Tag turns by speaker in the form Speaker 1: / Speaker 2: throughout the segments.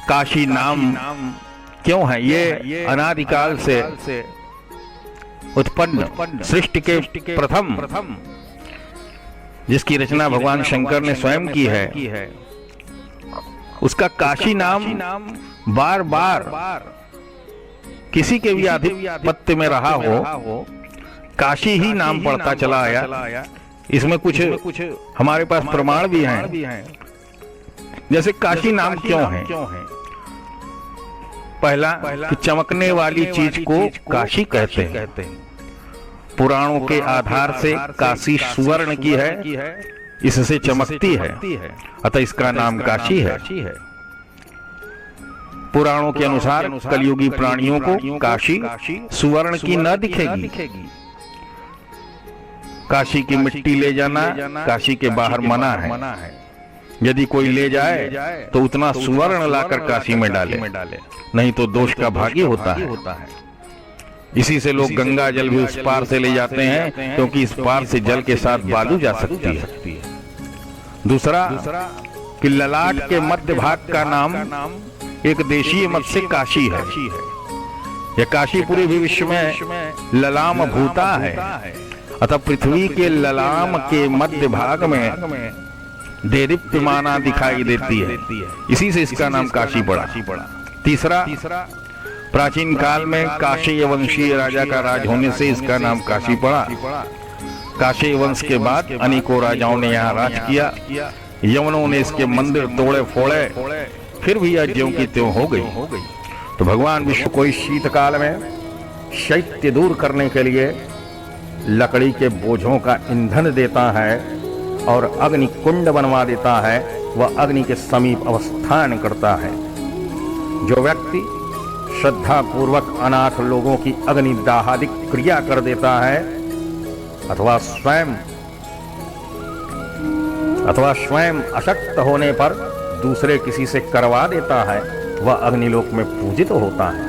Speaker 1: काशी नाम क्यों है? ये अनादिकाल से उत्पन्न सृष्टि के प्रथम जिसकी रचना भगवान शंकर ने स्वयं की है, उसका काशी नाम बार बार किसी के भी आधिपत्य में रहा हो, काशी ही नाम पड़ता चला आया। इसमें कुछ हमारे पास प्रमाण भी हैं। जैसे काशी नाम क्यों है? पहला कि चमकने वाली चीज को काशी कहते हैं। पुराणों के आधार से काशी सुवर्ण की है, इससे चमकती है, अतः इसका नाम काशी है। पुराणों के अनुसार कलयुगी प्राणियों को काशी सुवर्ण की न दिखेगी। काशी की मिट्टी ले जाना काशी के बाहर मना है। यदि कोई ले जाए तो उतना सुवर्ण लाकर काशी में डाले, नहीं तो दोष का भागी होता है। इसी से लोग गंगा जल भी उस पार से ले जाते हैं, क्योंकि इस पार से जल के साथ बालू जा सकती है। दूसरा कि ललाट के मध्य भाग का नाम एक देशीय मत से काशी है। यह काशी पूरे विश्व में ललाम भूता है, अतः पृथ्वी के ललाम के मध्य भाग में देदीप्यमाना दिखाई देती है, इसी से इसका नाम काशी पड़ा। तीसरा, प्राचीन काल में काशी वंशीय राजा का राज होने से इसका नाम काशी पड़ा। काशी वंश के बाद अनेकों राजाओं ने यहाँ राज किया। यवनों ने इसके मंदिर तोड़े फोड़े, फिर भी यह ज्यों की त्यों हो गई। तो भगवान विष्णु को इस शीतकाल में शैत्य दूर करने के लिए लकड़ी के बोझों का ईंधन देता है और अग्नि कुंड बनवा देता है। वह अग्नि के समीप अवस्थान करता है। जो व्यक्ति श्रद्धा पूर्वक अनाथ लोगों की अग्नि दाहादिक क्रिया कर देता है अथवा स्वयं अशक्त होने पर दूसरे किसी से करवा देता है, वह अग्निलोक में पूजित होता है।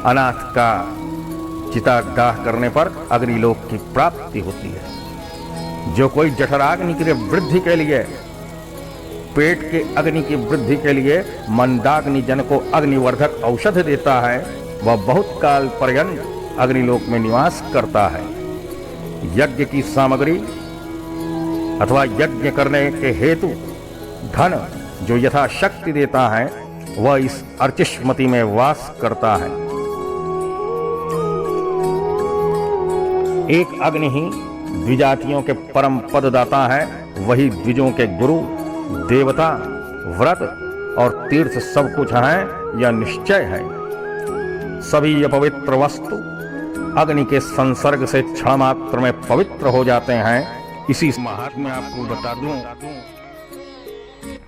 Speaker 1: अनाथ का चितादाह करने पर अग्निलोक की प्राप्ति होती है। जो कोई जठराग्नि की वृद्धि के लिए, पेट के अग्नि की वृद्धि के लिए मंदाग्नि जन को अग्निवर्धक औषध देता है, वह बहुत काल पर्यंत अग्निलोक में निवास करता है। यज्ञ की सामग्री अथवा यज्ञ करने के हेतु धन जो यथाशक्ति देता है, वह इस अर्चिष्मति में वास करता है। एक अग्नि ही द्विजातियों के परम पददाता है। वही द्विजों के गुरु, देवता, व्रत और तीर्थ सब कुछ है, यह निश्चय है। सभी अपवित्र वस्तु अग्नि के संसर्ग से क्षण मात्र में पवित्र हो जाते हैं। इसी महात्म्य आपको बता दूं,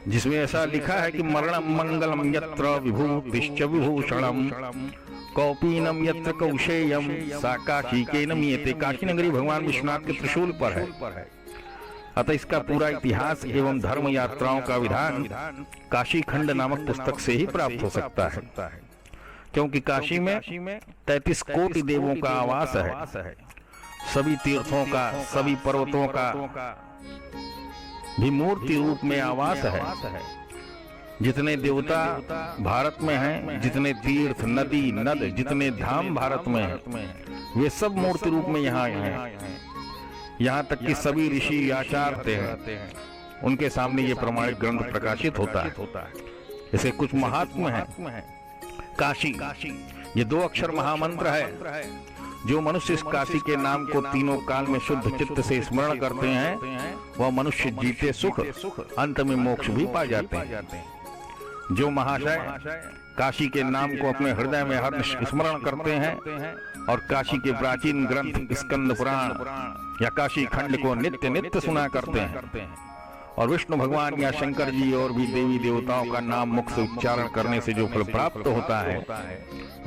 Speaker 1: जिसमें ऐसा लिखा है कि मरणम मंगलम यत्र विभूतिश्च विभूषणम कौपीनम यत्र कौशेयम सा काशी के नमीयते। काशी नगरी भगवान विश्वनाथ के त्रिशूल पर है। अतः इसका पूरा इतिहास एवं धर्म यात्राओं का विधान काशी खंड नामक पुस्तक से ही प्राप्त हो सकता है, क्योंकि काशी में 33 कोटि देवों का आवास है। सभी तीर्थों का, सभी पर्वतों का भी मूर्ति रूप में आवास है। जितने देवता भारत में हैं, जितने तीर्थ, नदी, नद, जितने धाम भारत में हैं, वे सब मूर्ति रूप में यहाँ हैं। यहाँ तक कि सभी ऋषि आचार्य हैं, उनके सामने ये प्रमाणिक ग्रंथ प्रकाशित होता है। ऐसे कुछ महात्मा है। काशी ये 2 अक्षर महामंत्र है। जो मनुष्य इस काशी के नाम को तीनों काल में शुद्ध चित्त से स्मरण करते हैं, वह मनुष्य जीते सुख, अंत में मोक्ष भी पा जाते हैं। जो महाशय काशी के नाम को अपने हृदय में हर स्मरण करते हैं और काशी के प्राचीन ग्रंथ स्कंद पुराण या काशी खंड को नित्य नित्य सुना करते हैं और विष्णु भगवान या शंकर जी और भी देवी देवताओं का नाम मुख से उच्चारण करने से जो फल प्राप्त होता है,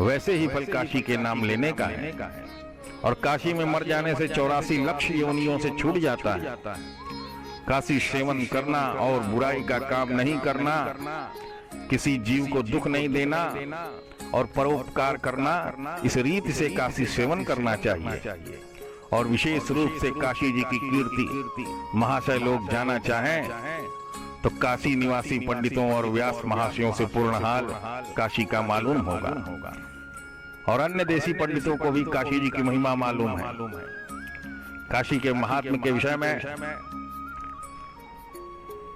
Speaker 1: वैसे ही फल काशी के नाम लेने का है। और काशी में मर जाने से 84 लाख योनियों से छूट जाता है। काशी सेवन करना और बुराई का काम नहीं करना, किसी जीव को दुख नहीं देना और परोपकार करना, इस रीति से काशी सेवन करना चाहिए। और विशेष रूप से काशी जी की कीर्ति महाशय लोग जाना चाहें तो काशी निवासी पंडितों और व्यास महाशयों से पूर्ण हाल काशी का मालूम होगा, और अन्य देशी पंडितों को भी काशी जी की महिमा मालूम है। काशी के महात्म के विषय में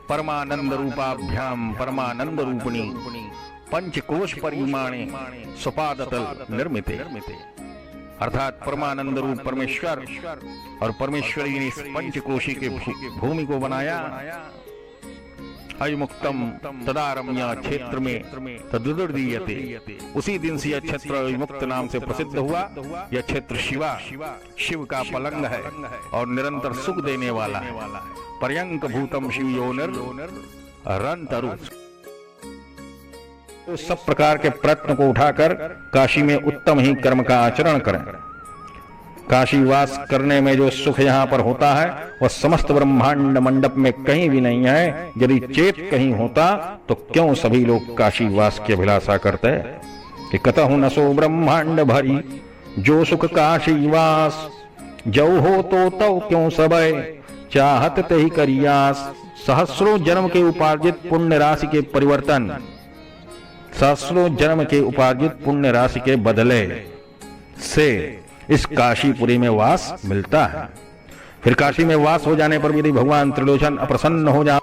Speaker 1: परमानंद रूपाभ्याम परमानंद रूपिणी पंचकोश परिमाणे स्वपादतल निर्मिते, अर्थात परमानंद रूप परमेश्वर और परमेश्वरी ने इस पंचकोशी के भूमि को बनाया। अयुमुक्तम तदारम्य क्षेत्र में तदुदीयते, उसी दिन से यह क्षेत्र अयुमुक्त नाम से प्रसिद्ध हुआ। यह क्षेत्र शिव का पलंग है और निरंतर सुख देने वाला है। पर्यंक भूतम शिव योनिर रंतरु। तो सब प्रकार के प्रयत्न को उठाकर काशी में उत्तम ही कर्म का आचरण करें। काशी वास करने में जो सुख यहाँ पर होता है वह समस्त ब्रह्मांड मंडप में कहीं भी नहीं है। यदि चेत कहीं होता तो क्यों सभी लोग काशी वास की अभिलाषा करते कि कतहु न सो ब्रह्मांड भरी जो सुख काशी वास, जो हो तो तव क्यों सबय चाहत ते ही करियास। सहस्रों जन्म के उपार्जित पुण्य राशि के परिवर्तन, सहस्रों जन्म के उपार्जित पुण्य राशि के बदले से इस काशीपुरी में वास मिलता है। फिर काशी में वास हो जाने पर यदि भगवान त्रिलोचन अप्रसन्न हो जाए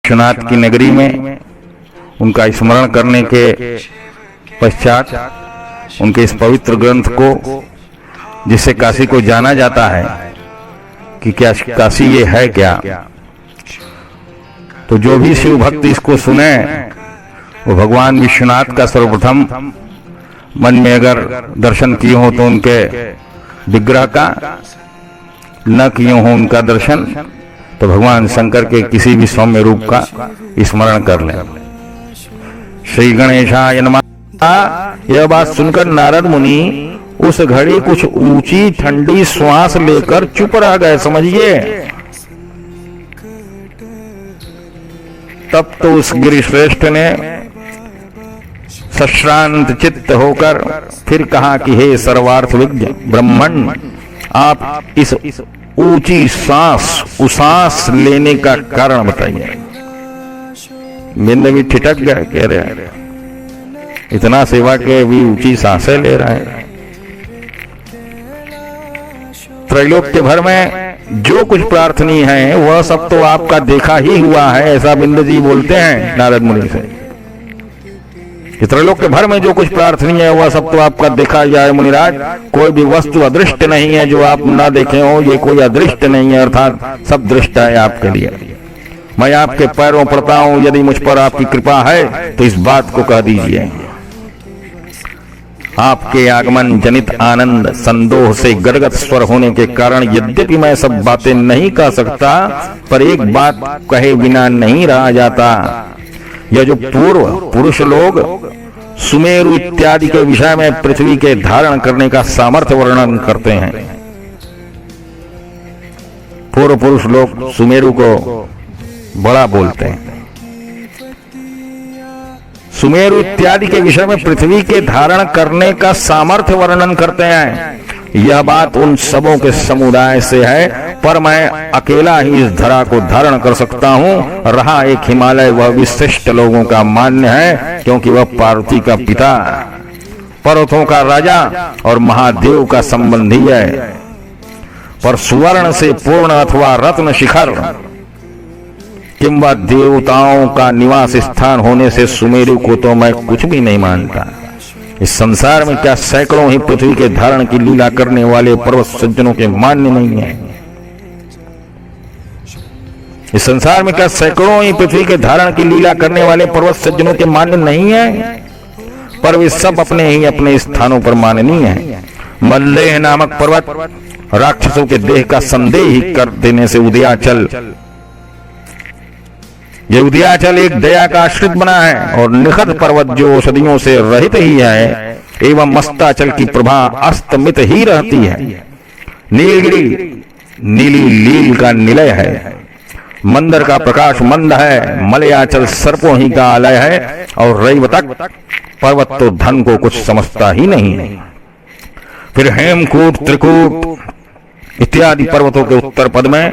Speaker 1: विश्वनाथ की नगरी में उनका स्मरण करने के पश्चात उनके इस पवित्र ग्रंथ को, जिससे काशी को जाना जाता है कि क्या काशी ये है क्या, तो जो भी शिव भक्त इसको सुने वो भगवान विश्वनाथ का सर्वप्रथम मन में अगर दर्शन किए हो तो उनके विग्रह का, न किए हो उनका दर्शन तो भगवान शंकर के किसी भी सौम्य रूप का स्मरण कर लें। श्री गणेशाय नमः। यह बात सुनकर नारद मुनि उस घड़ी कुछ ऊंची ठंडी श्वास लेकर चुप रह गए, समझिए। तब तो उस गिरिश्रेष्ठ ने सश्रांत चित्त होकर फिर कहा कि हे सर्वार्थ विज्ञ ब्रह्मण, आप इस ऊंची सांस उसास लेने का कारण बताइए। बिंद भी ठिठक गए, कह रहे इतना सेवा के भी ऊंची सांसें ले रहे हैं। त्रैलोक्य भर में जो कुछ प्रार्थनीय है वह सब तो आपका देखा ही हुआ है, ऐसा बिंद जी बोलते हैं नारद मुनि से। त्रैलोक्य भर में जो कुछ प्रार्थनीय है वह सब तो आपका देखा जाए मुनिराज। कोई भी वस्तु अदृष्ट नहीं है जो आप ना देखे हो, ये कोई अदृष्ट नहीं है, अर्थात सब दृष्ट है आपके लिए। मैं आपके पैरों पड़ता हूं, यदि मुझ पर आपकी कृपा है तो इस बात को कह दीजिए। आपके आगमन जनित आनंद संदोह से गदगद स्वर होने के कारण यद्यपि मैं सब बातें नहीं कह सकता, पर एक बात कहे बिना नहीं रहा जाता। यह जो पूर्व पुरुष लोग सुमेरु इत्यादि के विषय में पृथ्वी के धारण करने का सामर्थ्य वर्णन करते हैं, पूर्व पुरुष लोग सुमेरु को बड़ा बोलते हैं। सुमेरु इत्यादि के विषय में पृथ्वी के धारण करने का सामर्थ्य वर्णन करते हैं। यह बात उन सबों के समुदाय से है, पर मैं अकेला ही इस धरा को धारण कर सकता हूं। रहा एक हिमालय, वह विशिष्ट लोगों का मान्य है, क्योंकि वह पार्वती का पिता, पर्वतों का राजा और महादेव का संबंधी है। पर सुवर्ण से पूर्ण अथवा रत्न शिखर किंवा देवताओं का निवास स्थान होने से सुमेरु को तो मैं कुछ भी नहीं मानता। इस संसार में क्या सैकड़ों ही पृथ्वी के धारण की लीला करने वाले पर्वत सज्जनों के मान्य नहीं है। इस संसार में क्या सैकड़ों ही पृथ्वी के धारण की लीला करने वाले पर्वत सज्जनों के मान्य नहीं है? पर वे सब अपने ही अपने स्थानों पर माननीय हैं। मल्लेह नामक पर्वत राक्षसों के देह का संदेह ही कर देने से उदयाचल, ये उदयाचल एक दया का आश्रित बना है, और निखत पर्वत जो औषधियों से रहित ही है, एवं मस्ताचल की प्रभा अस्तमित ही रहती है। नीलगिरी नीली लील का निलय है, मंदर का प्रकाश मंद है, मलयाचल सर्पों ही का आलय है, और रैवतक पर्वत तो धन को कुछ समझता ही नहीं। फिर हेमकूट, त्रिकूट इत्यादि पर्वतों के उत्तर पद में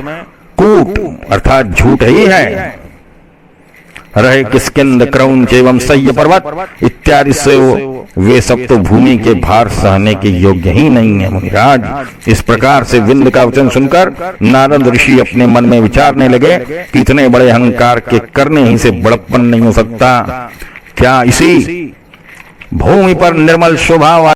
Speaker 1: कूट अर्थात झूठ ही है। रहे किष्किंध, क्रौंच एवं सह्य पर्वत इत्यादि से वे सब तो भूमि के भार सहने के योग्य ही नहीं है। मुनिराज, इस प्रकार से विंध्य का वचन सुनकर नारद ऋषि अपने मन में विचारने लगे कि इतने बड़े अहंकार के करने ही से बड़प्पन नहीं हो सकता। क्या इसी भूमि पर निर्मल शोभा